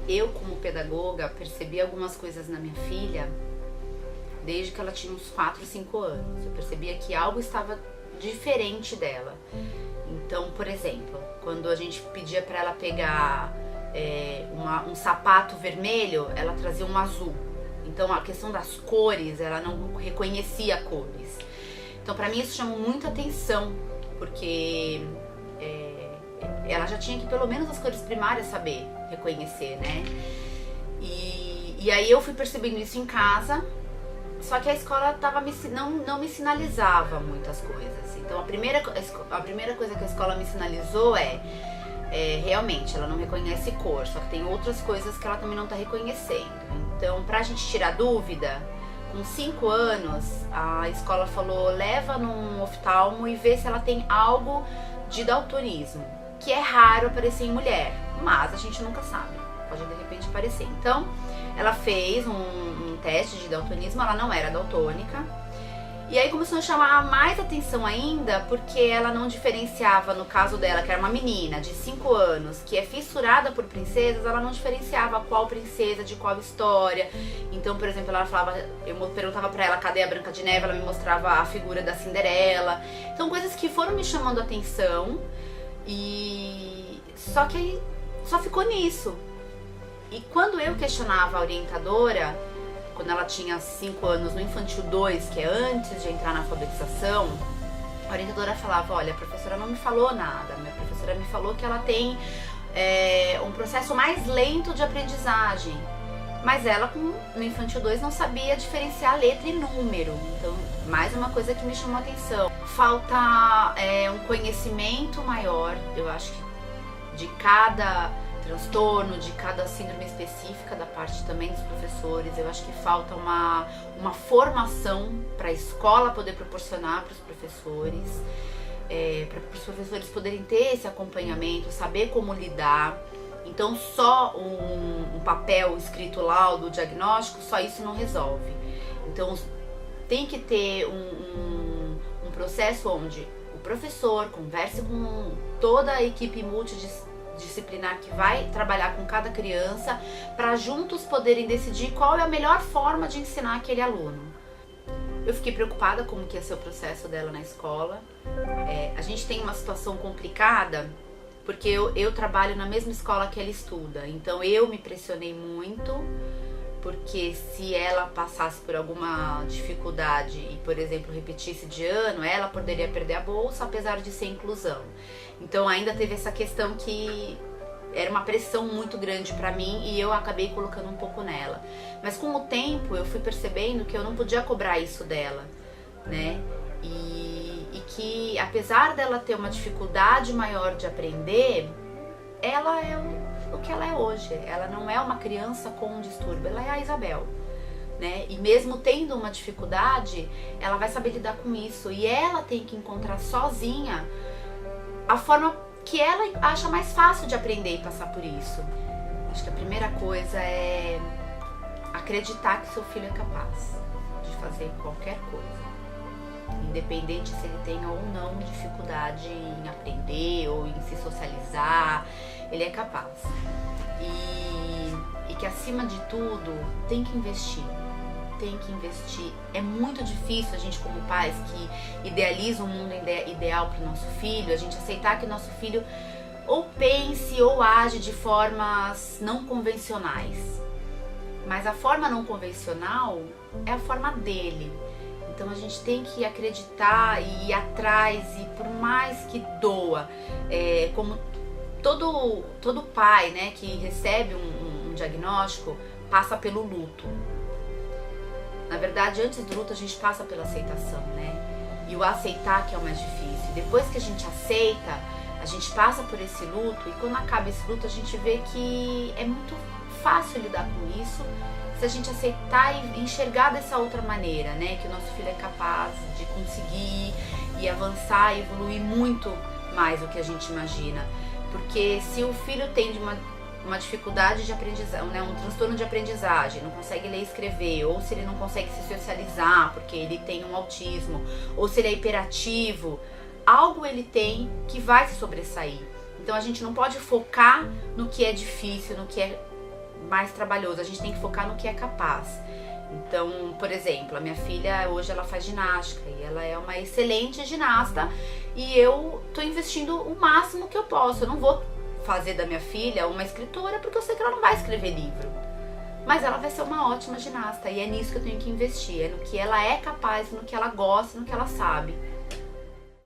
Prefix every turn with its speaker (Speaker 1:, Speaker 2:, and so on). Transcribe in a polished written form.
Speaker 1: Eu, como pedagoga, percebi algumas coisas na minha filha desde que ela tinha uns 4, 5 anos. Eu percebia que algo estava diferente dela. Então, por exemplo, quando a gente pedia para ela pegar um sapato vermelho, ela trazia um azul. Então, a questão das cores, ela não reconhecia cores. Então, para mim, isso chamou muita atenção, porque ela já tinha que, pelo menos, as cores primárias saber reconhecer, né? E aí eu fui percebendo isso em casa, só que a escola não me sinalizava muitas coisas. Então, a primeira coisa que a escola me sinalizou realmente, ela não reconhece cor, só que tem outras coisas que ela também não está reconhecendo. Então, pra gente tirar dúvida, com 5 anos, a escola falou, leva num oftalmo e vê se ela tem algo de daltonismo, que é raro aparecer em mulher, mas a gente nunca sabe, pode de repente aparecer. Então, ela fez um teste de daltonismo, ela não era daltônica, e aí começou a chamar mais atenção ainda, porque ela não diferenciava, no caso dela, que era uma menina de 5 anos, que é fissurada por princesas, ela não diferenciava qual princesa, de qual história. Então, por exemplo, ela falava, eu perguntava pra ela, cadê a Branca de Neve? Ela me mostrava a figura da Cinderela. Então, coisas que foram me chamando a atenção, e só que aí só ficou nisso. E quando eu questionava a orientadora, quando ela tinha 5 anos, no Infantil 2, que é antes de entrar na alfabetização, a orientadora falava, olha, a professora não me falou nada, minha professora me falou que ela tem um processo mais lento de aprendizagem, mas ela no Infantil 2 não sabia diferenciar letra e número. Então, mais uma coisa que me chamou a atenção. Falta um conhecimento maior, eu acho que de cada transtorno, de cada síndrome específica da parte também dos professores. Eu acho que falta uma formação para a escola poder proporcionar para os professores, para os professores poderem ter esse acompanhamento, saber como lidar. Então, só um papel escrito laudo, diagnóstico, só isso não resolve. Então, tem que ter um processo onde o professor converse com toda a equipe multidisciplinar que vai trabalhar com cada criança, para juntos poderem decidir qual é a melhor forma de ensinar aquele aluno. Eu fiquei preocupada como que ia ser o processo dela na escola. A gente tem uma situação complicada, porque eu trabalho na mesma escola que ela estuda, então eu me pressionei muito, porque se ela passasse por alguma dificuldade e, por exemplo, repetisse de ano, ela poderia perder a bolsa, apesar de ser inclusão. Então ainda teve essa questão que era uma pressão muito grande para mim e eu acabei colocando um pouco nela. Mas com o tempo eu fui percebendo que eu não podia cobrar isso dela, né? E que apesar dela ter uma dificuldade maior de aprender, ela é o que ela é hoje. Ela não é uma criança com um distúrbio, ela é a Isabel, né? E mesmo tendo uma dificuldade, ela vai saber lidar com isso. E ela tem que encontrar sozinha a forma que ela acha mais fácil de aprender e passar por isso. Acho que a primeira coisa é acreditar que seu filho é capaz de fazer qualquer coisa, independente se ele tenha ou não dificuldade em aprender ou em se socializar, ele é capaz. E que acima de tudo tem que investir. É muito difícil a gente, como pais que idealizam um mundo ideal para o nosso filho, a gente aceitar que o nosso filho ou pense ou age de formas não convencionais. Mas a forma não convencional é a forma dele. Então a gente tem que acreditar e ir atrás, e por mais que doa, como todo pai, né, que recebe um diagnóstico, passa pelo luto. Na verdade, antes do luto a gente passa pela aceitação, né? E o aceitar que é o mais difícil. Depois que a gente aceita, a gente passa por esse luto, e quando acaba esse luto a gente vê que é muito fácil lidar com isso, se a gente aceitar e enxergar dessa outra maneira, né? Que o nosso filho é capaz de conseguir e avançar e evoluir muito mais do que a gente imagina. Porque se o filho tem uma dificuldade de aprendizagem, né, um transtorno de aprendizagem, não consegue ler e escrever, ou se ele não consegue se socializar porque ele tem um autismo, ou se ele é hiperativo, algo ele tem que vai se sobressair. Então a gente não pode focar no que é difícil, no que é mais trabalhoso, a gente tem que focar no que é capaz. Então, por exemplo, a minha filha hoje ela faz ginástica e ela é uma excelente ginasta e eu tô investindo o máximo que eu posso. Eu não vou fazer da minha filha uma escritora porque eu sei que ela não vai escrever livro, mas ela vai ser uma ótima ginasta e é nisso que eu tenho que investir, é no que ela é capaz, no que ela gosta, no que ela sabe.